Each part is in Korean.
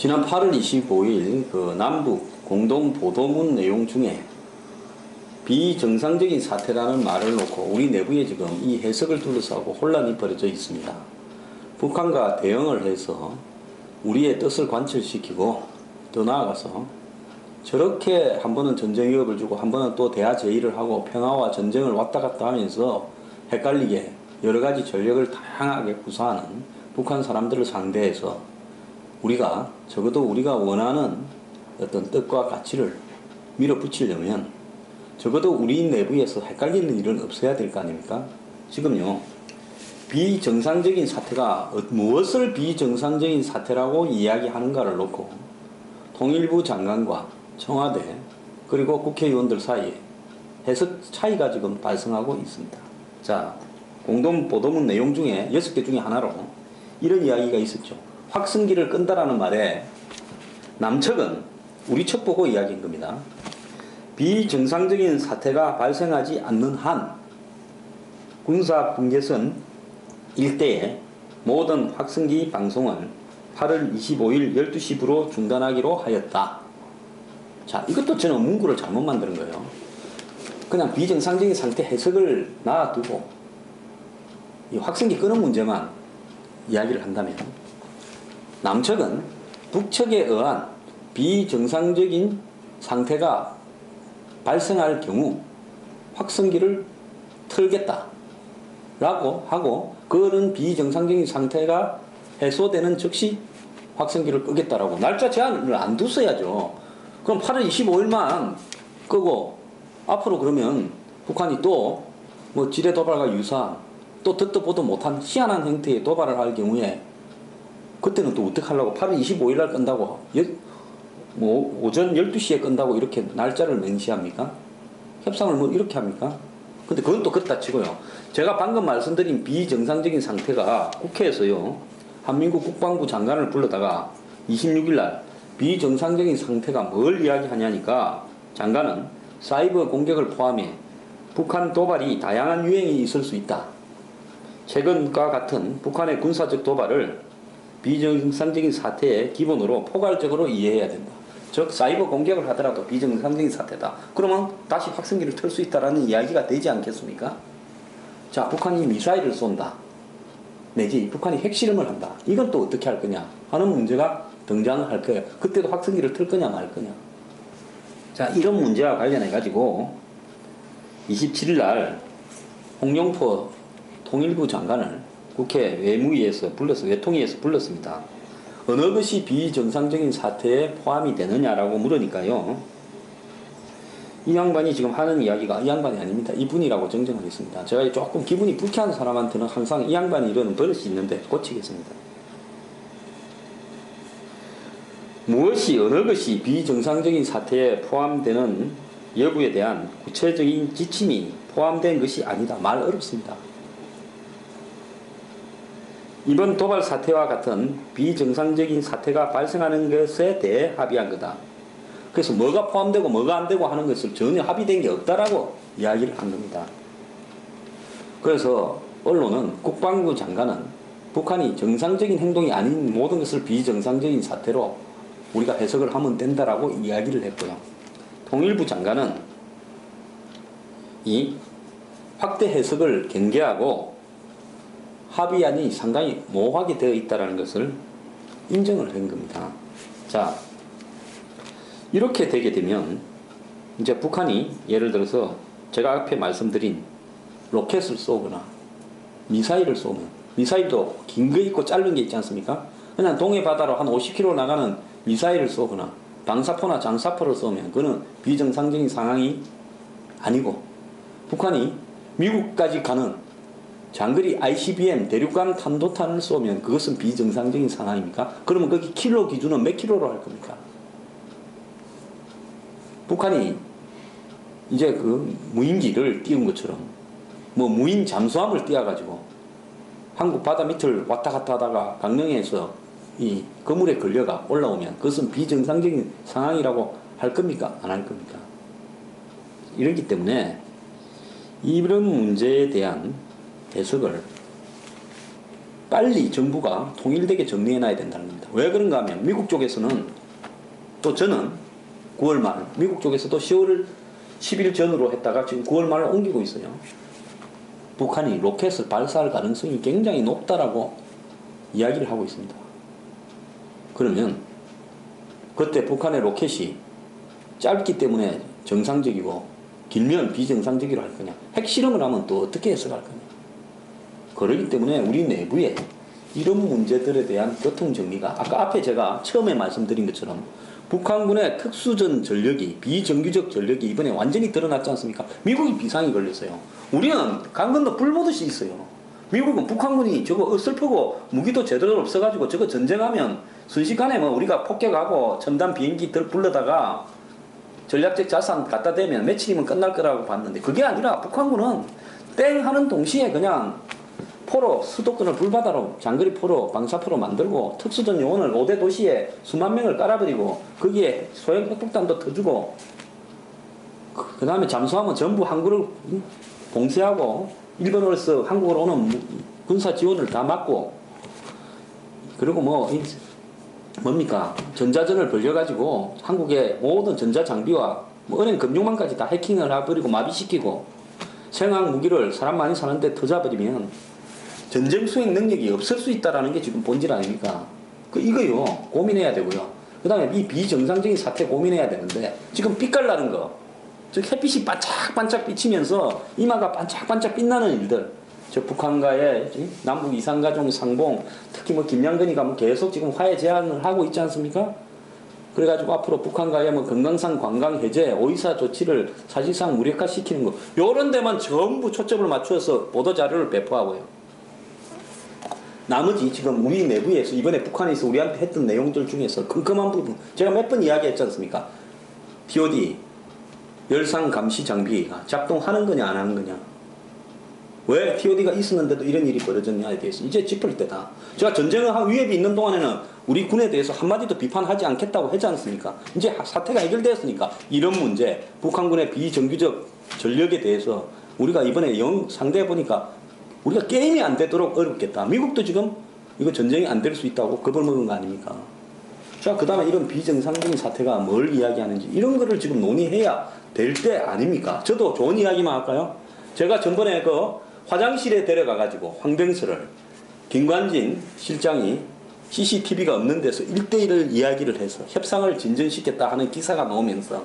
지난 8월 25일 그 남북 공동 보도문 내용 중에 비정상적인 사태라는 말을 놓고 우리 내부에 지금 이 해석을 둘러싸고 혼란이 벌어져 있습니다. 북한과 대응을 해서 우리의 뜻을 관철시키고 더 나아가서 저렇게 한 번은 전쟁 위협을 주고 한 번은 또 대화 제의를 하고 평화와 전쟁을 왔다 갔다 하면서 헷갈리게 여러 가지 전력을 다양하게 구사하는 북한 사람들을 상대해서 우리가 적어도 우리가 원하는 어떤 뜻과 가치를 밀어붙이려면 적어도 우리 내부에서 헷갈리는 일은 없어야 될 거 아닙니까? 지금요, 비정상적인 사태가 무엇을 비정상적인 사태라고 이야기하는가를 놓고 통일부 장관과 청와대 그리고 국회의원들 사이에 해석 차이가 지금 발생하고 있습니다. 자, 공동 보도문 내용 중에 6개 중에 하나로 이런 이야기가 있었죠. 확성기를 끈다라는 말에 남측은 우리 측 보고 이야기한 겁니다. 비정상적인 사태가 발생하지 않는 한 군사 분계선 일대의 모든 확성기 방송을 8월 25일 12시부로 중단하기로 하였다. 자, 이것도 저는 문구를 잘못 만드는 거예요. 그냥 비정상적인 상태 해석을 놔두고 이 확성기 끄는 문제만 이야기를 한다면 남측은 북측에 의한 비정상적인 상태가 발생할 경우 확성기를 틀겠다 라고 하고, 그런 비정상적인 상태가 해소되는 즉시 확성기를 끄겠다라고 날짜 제한을 안 뒀어야죠. 그럼 8월 25일만 끄고 앞으로 그러면 북한이 또 뭐 지뢰 도발과 유사한 또 듣도 보도 못한 희한한 형태의 도발을 할 경우에 그때는 또 어떻게 하려고 8월 25일 날 끈다고 뭐 오전 12시에 끈다고 이렇게 날짜를 명시합니까? 협상을 뭐 이렇게 합니까? 근데 그건 또 그렇다 치고요. 제가 방금 말씀드린 비정상적인 상태가 국회에서요, 한민국 국방부 장관을 불러다가 26일 날 비정상적인 상태가 뭘 이야기하냐니까 장관은 사이버 공격을 포함해 북한 도발이 다양한 유형이 있을 수 있다. 최근과 같은 북한의 군사적 도발을 비정상적인 사태의 기본으로 포괄적으로 이해해야 된다. 즉 사이버 공격을 하더라도 비정상적인 사태다. 그러면 다시 확성기를 틀 수 있다라는 이야기가 되지 않겠습니까? 자, 북한이 미사일을 쏜다. 내지 북한이 핵실험을 한다. 이건 또 어떻게 할 거냐 하는 문제가 등장을 할 거예요. 그때도 확성기를 틀 거냐 말 거냐. 자, 이런 문제와 관련해 가지고 27일 날 홍영표 통일부 장관을 국회 외무위에서 외통위에서 불렀습니다. 어느 것이 비정상적인 사태에 포함이 되느냐라고 물으니까요, 이 양반이 지금 하는 이야기가 이 양반이 아닙니다. 이분이라고 정정하겠습니다. 제가 조금 기분이 불쾌한 사람한테는 항상 이 양반이 이러는 버릇이 있는데 고치겠습니다. 무엇이 어느 것이 비정상적인 사태에 포함되는 여부에 대한 구체적인 지침이 포함된 것이 아니다. 말 어렵습니다. 이번 도발 사태와 같은 비정상적인 사태가 발생하는 것에 대해 합의한 거다. 그래서 뭐가 포함되고 뭐가 안 되고 하는 것을 전혀 합의된 게 없다라고 이야기를 한 겁니다. 그래서 언론은 국방부 장관은 북한이 정상적인 행동이 아닌 모든 것을 비정상적인 사태로 우리가 해석을 하면 된다라고 이야기를 했고요. 통일부 장관은 이 확대 해석을 경계하고 합의안이 상당히 모호하게 되어 있다는 것을 인정을 한 겁니다. 자, 이렇게 되게 되면 이제 북한이 예를 들어서 제가 앞에 말씀드린 로켓을 쏘거나 미사일을 쏘면, 미사일도 긴 거 있고 짧은 게 있지 않습니까? 그냥 동해 바다로 한 50km 나가는 미사일을 쏘거나 방사포나 장사포를 쏘면 그거는 비정상적인 상황이 아니고, 북한이 미국까지 가는 장거리 ICBM 대륙간 탄도탄을 쏘면 그것은 비정상적인 상황입니까? 그러면 거기 킬로 기준은 몇 킬로로 할 겁니까? 북한이 이제 그 무인기를 띄운 것처럼 뭐 무인 잠수함을 띄워가지고 한국 바다 밑을 왔다 갔다 하다가 강릉에서 이 그물에 걸려가 올라오면 그것은 비정상적인 상황이라고 할 겁니까? 안 할 겁니까? 이렇기 때문에 이런 문제에 대한 해석을 빨리 정부가 통일되게 정리해놔야 된다는 겁니다. 왜 그런가 하면 미국 쪽에서는 또 저는 9월 말, 미국 쪽에서도 10월 10일 전으로 했다가 지금 9월 말을 옮기고 있어요. 북한이 로켓을 발사할 가능성이 굉장히 높다라고 이야기를 하고 있습니다. 그러면 그때 북한의 로켓이 짧기 때문에 정상적이고 길면 비정상적이로 할 거냐, 핵실험을 하면 또 어떻게 해석할 거냐. 그렇기 때문에 우리 내부에 이런 문제들에 대한 교통정리가 아까 앞에 제가 처음에 말씀드린 것처럼 북한군의 특수전 전력이, 비정규적 전력이 이번에 완전히 드러났지 않습니까? 미국이 비상이 걸렸어요. 우리는 강 건너 불 보듯이 있어요. 미국은 북한군이 저거 어설프고 무기도 제대로 없어가지고 저거 전쟁하면 순식간에 뭐 우리가 폭격하고 첨단 비행기 불러다가 전략적 자산 갖다 대면 며칠이면 끝날 거라고 봤는데 그게 아니라 북한군은 땡 하는 동시에 그냥 포로, 수도권을 불바다로 장거리 포로, 방사포로 만들고 특수전 요원을 5대 도시에 수만 명을 깔아버리고 거기에 소형 핵폭탄도 터주고 그 다음에 잠수하면 전부 항구를 봉쇄하고 일본으로서 한국으로 오는 군사 지원을 다 막고 그리고 뭡니까 전자전을 벌려가지고 한국의 모든 전자장비와 은행 금융망까지 다 해킹을 해버리고 마비시키고 생화학 무기를 사람 많이 사는데 터져버리면 전쟁 수행 능력이 없을 수 있다는 게 지금 본질 아닙니까? 이거요 고민해야 되고요. 그 다음에 이 비정상적인 사태 고민해야 되는데 지금 빛깔나는 거, 즉 햇빛이 반짝반짝 비치면서 이마가 반짝반짝 빛나는 일들, 저 북한과의 남북 이산가족 상봉, 특히 김양근이가 계속 지금 화해 제안을 하고 있지 않습니까? 그래가지고 앞으로 북한과의 금강산 관광 해제, 오이사 조치를 사실상 무력화시키는 거, 요런 데만 전부 초점을 맞추어서 보도 자료를 배포하고요. 나머지 지금 우리 내부에서 이번에 북한에서 우리한테 했던 내용들 중에서 끔끔한 부분, 제가 몇 번 이야기했지 않습니까? TOD, 열상 감시 장비가 작동하는 거냐 안 하는 거냐, 왜 TOD가 있었는데도 이런 일이 벌어졌냐에 대해서 이제 짚을 때다. 제가 전쟁을 위협이 있는 동안에는 우리 군에 대해서 한마디도 비판하지 않겠다고 했지 않습니까? 이제 사태가 해결되었으니까 이런 문제, 북한군의 비정규적 전력에 대해서 우리가 이번에 상대해보니까 우리가 게임이 안 되도록 어렵겠다. 미국도 지금 이거 전쟁이 안 될 수 있다고 겁을 먹은 거 아닙니까? 자, 그 다음에 이런 비정상적인 사태가 뭘 이야기하는지 이런 거를 지금 논의해야 될 때 아닙니까? 저도 좋은 이야기만 할까요? 제가 전번에 화장실에 데려가가지고 황병서를 김관진 실장이 CCTV가 없는 데서 1대1을 이야기를 해서 협상을 진전시켰다 하는 기사가 나오면서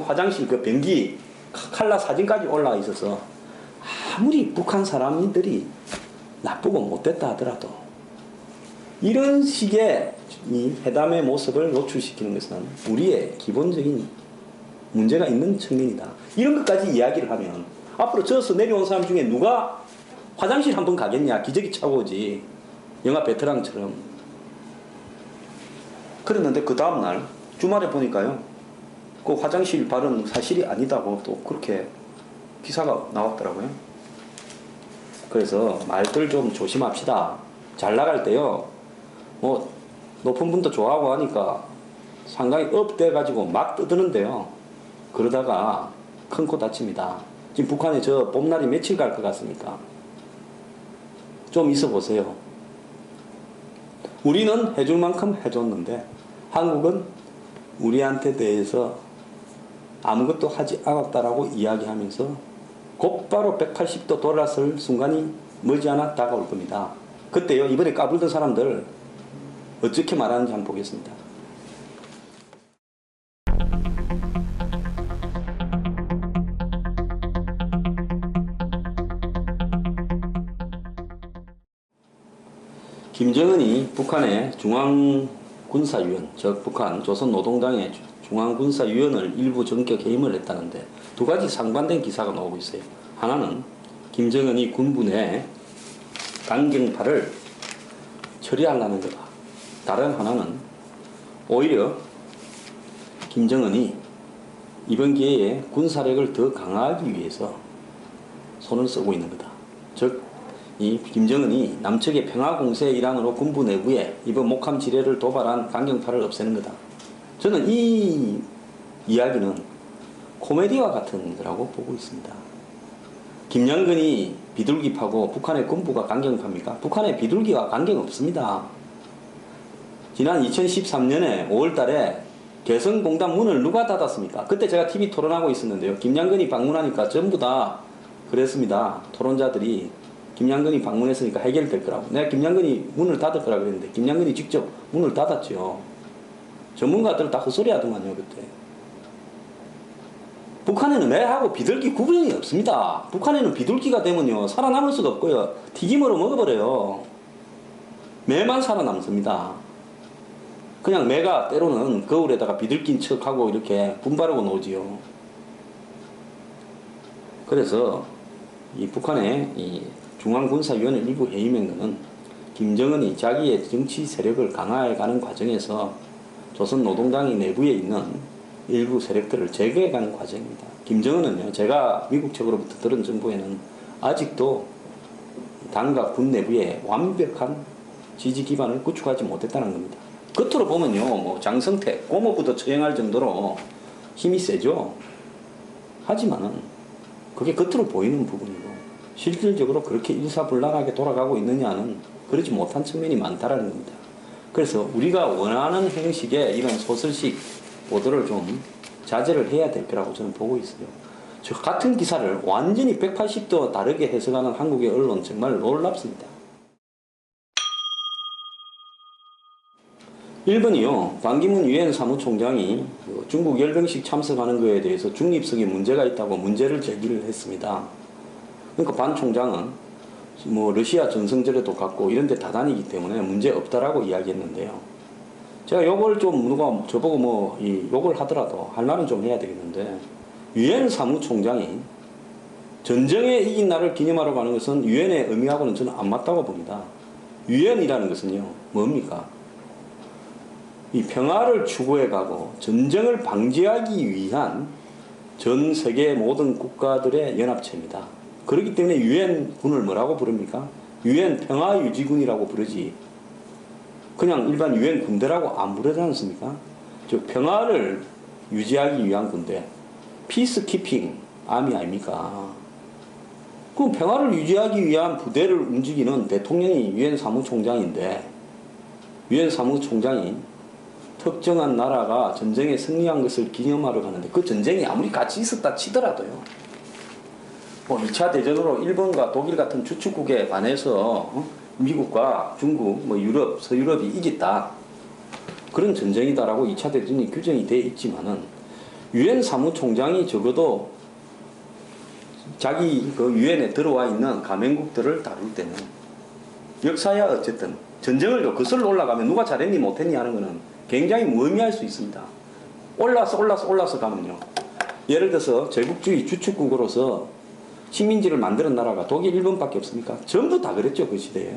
화장실 변기 칼라 사진까지 올라와 있어서 아무리 북한 사람들이 나쁘고 못됐다 하더라도 이런 식의 이 회담의 모습을 노출시키는 것은 우리의 기본적인 문제가 있는 측면이다. 이런 것까지 이야기를 하면 앞으로 저어서 내려온 사람 중에 누가 화장실 한번 가겠냐, 기저귀 차고 오지. 영화 베테랑처럼. 그랬는데 그 다음날 주말에 보니까요, 그 화장실 발언 사실이 아니다고 또 그렇게 기사가 나왔더라고요. 그래서 말들 좀 조심합시다. 잘 나갈 때요, 높은 분도 좋아하고 하니까 상당히 업돼가지고 막 떠드는데요, 그러다가 큰 코 다칩니다. 지금 북한에 저 봄날이 며칠 갈 것 같습니까? 좀 있어 보세요. 우리는 해줄 만큼 해줬는데 한국은 우리한테 대해서 아무것도 하지 않았다라고 이야기하면서 곧바로 180도 돌아설 순간이 머지않아 다가올 겁니다. 그때요, 이번에 까불던 사람들 어떻게 말하는지 한번 보겠습니다. 김정은이 북한의 중앙군사위원, 즉 북한 조선노동당의 중앙군사위원을 일부 전격 해임을 했다는데 두 가지 상반된 기사가 나오고 있어요. 하나는 김정은이 군부 내 강경파를 처리하려는 거다. 다른 하나는 오히려 김정은이 이번 기회에 군사력을 더 강화하기 위해서 손을 쓰고 있는 거다. 즉 이 김정은이 남측의 평화공세 일환으로 군부 내부에 이번 목함 지뢰를 도발한 강경파를 없애는 거다. 저는 이 이야기는 코미디와 같은 거라고 보고 있습니다. 김양근이 비둘기 파고 북한의 군부가 강경파입니까? 북한의 비둘기와 관계가 없습니다. 지난 2013년에 5월 달에 개성공단 문을 누가 닫았습니까? 그때 제가 TV 토론하고 있었는데요. 김양근이 방문하니까 전부 다 그랬습니다. 토론자들이 김양근이 방문했으니까 해결될 거라고. 내가 김양근이 문을 닫을 거라고 그랬는데 김양근이 직접 문을 닫았죠. 전문가들 다 헛소리 하더만요, 그때. 북한에는 매하고 비둘기 구분이 없습니다. 북한에는 비둘기가 되면요, 살아남을 수가 없고요. 튀김으로 먹어버려요. 매만 살아남습니다. 그냥 매가 때로는 거울에다가 비둘기인 척하고 이렇게 분바르고 노지요. 그래서 이 북한의 이 중앙군사위원회 일부 해임 맹금은 김정은이 자기의 정치 세력을 강화해가는 과정에서 조선노동당이 내부에 있는 일부 세력들을 제거해가는 과정입니다. 김정은은요, 제가 미국 측으로부터 들은 정보에는 아직도 당과 군 내부에 완벽한 지지 기반을 구축하지 못했다는 겁니다. 겉으로 보면요, 뭐 장성택, 고모부도 처형할 정도로 힘이 세죠. 하지만은 그게 겉으로 보이는 부분이고 실질적으로 그렇게 일사불란하게 돌아가고 있느냐는 그러지 못한 측면이 많다라는 겁니다. 그래서 우리가 원하는 형식의 이런 소설식 보도를 좀 자제를 해야 될 거라고 저는 보고 있어요. 저 같은 기사를 완전히 180도 다르게 해석하는 한국의 언론 정말 놀랍습니다. 1번이요. 반기문 유엔 사무총장이 중국 열병식 참석하는 것에 대해서 중립성에 문제가 있다고 문제를 제기를 했습니다. 그러니까 반 총장은 뭐 러시아 전성절에도 갔고 이런 데 다다니기 때문에 문제 없다라고 이야기했는데요. 제가 요걸 좀 누가 저보고 뭐 욕을 하더라도 할 말은 좀 해야 되겠는데, 유엔 사무총장이 전쟁에 이긴 날을 기념하러 가는 것은 유엔의 의미하고는 저는 안 맞다고 봅니다. 유엔이라는 것은요, 뭡니까? 이 평화를 추구해 가고 전쟁을 방지하기 위한 전 세계 모든 국가들의 연합체입니다. 그렇기 때문에 유엔군을 뭐라고 부릅니까? 유엔 평화유지군이라고 부르지 그냥 일반 유엔 군대라고 안 부르지 않습니까? 즉 평화를 유지하기 위한 군대, 피스키핑 아미 아닙니까? 그럼 평화를 유지하기 위한 부대를 움직이는 대통령이 유엔 사무총장인데, 유엔 사무총장이 특정한 나라가 전쟁에 승리한 것을 기념하러 가는데, 그 전쟁이 아무리 같이 있었다 치더라도요, 뭐 2차 대전으로 일본과 독일 같은 주축국에 반해서 미국과 중국, 뭐 유럽, 서유럽이 이겼다, 그런 전쟁이다라고 2차 대전이 규정이 되어 있지만은 유엔 사무총장이 적어도 자기 그 유엔에 들어와 있는 가맹국들을 다룰 때는 역사야 어쨌든 전쟁을 거슬러 올라가면 누가 잘했니 못했니 하는 거는 굉장히 무의미할 수 있습니다. 올라서 가면요, 예를 들어서 제국주의 주축국으로서 식민지를 만드는 나라가 독일, 일본밖에 없습니까? 전부 다 그랬죠, 그 시대에.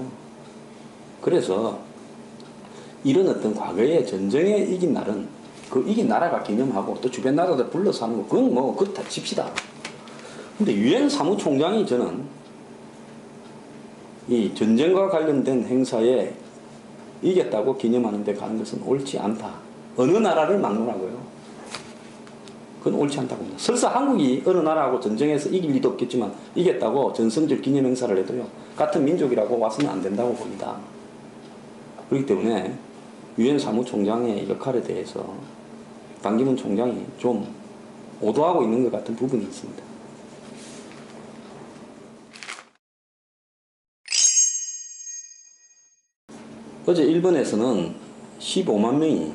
그래서 이런 어떤 과거의 전쟁에 이긴 날은 그 이긴 나라가 기념하고 또 주변 나라들 불러서 하는 거, 그건 뭐 그거 다 칩시다. 근데 유엔 사무총장이 저는 이 전쟁과 관련된 행사에 이겼다고 기념하는 데 가는 것은 옳지 않다. 어느 나라를 막론하고요, 그건 옳지 않다고 봅니다. 설사 한국이 어느 나라하고 전쟁에서 이길 리도 없겠지만 이겼다고 전성절 기념 행사를 해도요, 같은 민족이라고 와서는 안 된다고 봅니다. 그렇기 때문에 유엔 사무총장의 역할에 대해서 반기문 총장이 좀 오도하고 있는 것 같은 부분이 있습니다. 어제 일본에서는 15만 명이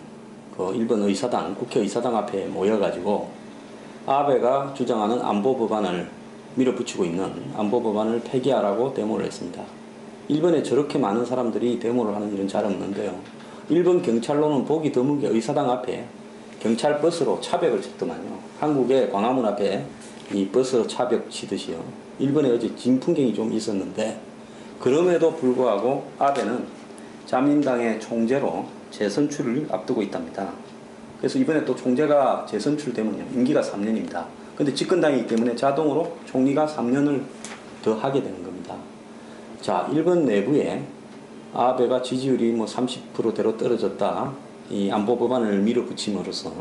그 일본 의사당, 국회의사당 앞에 모여가지고 아베가 주장하는 안보법안을 밀어붙이고 있는 안보법안을 폐기하라고 데모를 했습니다. 일본에 저렇게 많은 사람들이 데모를 하는 일은 잘 없는데요. 일본 경찰로는 보기 드물게 의사당 앞에 경찰 버스로 차벽을 쳤더만요. 한국의 광화문 앞에 이 버스로 차벽 치듯이요. 일본에 어제 진풍경이 좀 있었는데, 그럼에도 불구하고 아베는 자민당의 총재로 재선출을 앞두고 있답니다. 그래서 이번에 또 총재가 재선출되면요, 임기가 3년입니다. 근데 집권당이기 때문에 자동으로 총리가 3년을 더 하게 되는 겁니다. 자, 일본 내부에 아베가 지지율이 뭐 30%대로 떨어졌다, 이 안보법안을 밀어붙임으로써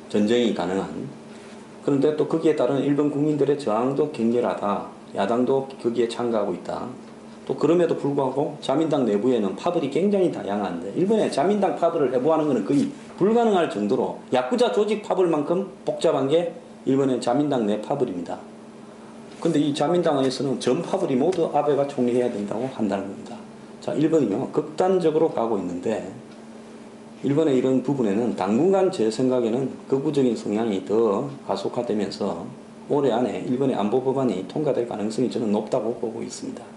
전쟁이 가능한, 그런데 또 거기에 따른 일본 국민들의 저항도 격렬하다, 야당도 거기에 참가하고 있다. 또 그럼에도 불구하고 자민당 내부에는 파벌이 굉장히 다양한데 일본에 자민당 파벌을 해부하는 것은 거의 불가능할 정도로 야쿠자 조직 파벌만큼 복잡한 게 일본의 자민당 내 파벌입니다. 근데 이 자민당에서는 전 파벌이 모두 아베가 총리해야 된다고 한다는 겁니다. 자, 일본이요 극단적으로 가고 있는데 일본의 이런 부분에는 당분간 제 생각에는 극우적인 성향이 더 가속화되면서 올해 안에 일본의 안보 법안이 통과될 가능성이 저는 높다고 보고 있습니다.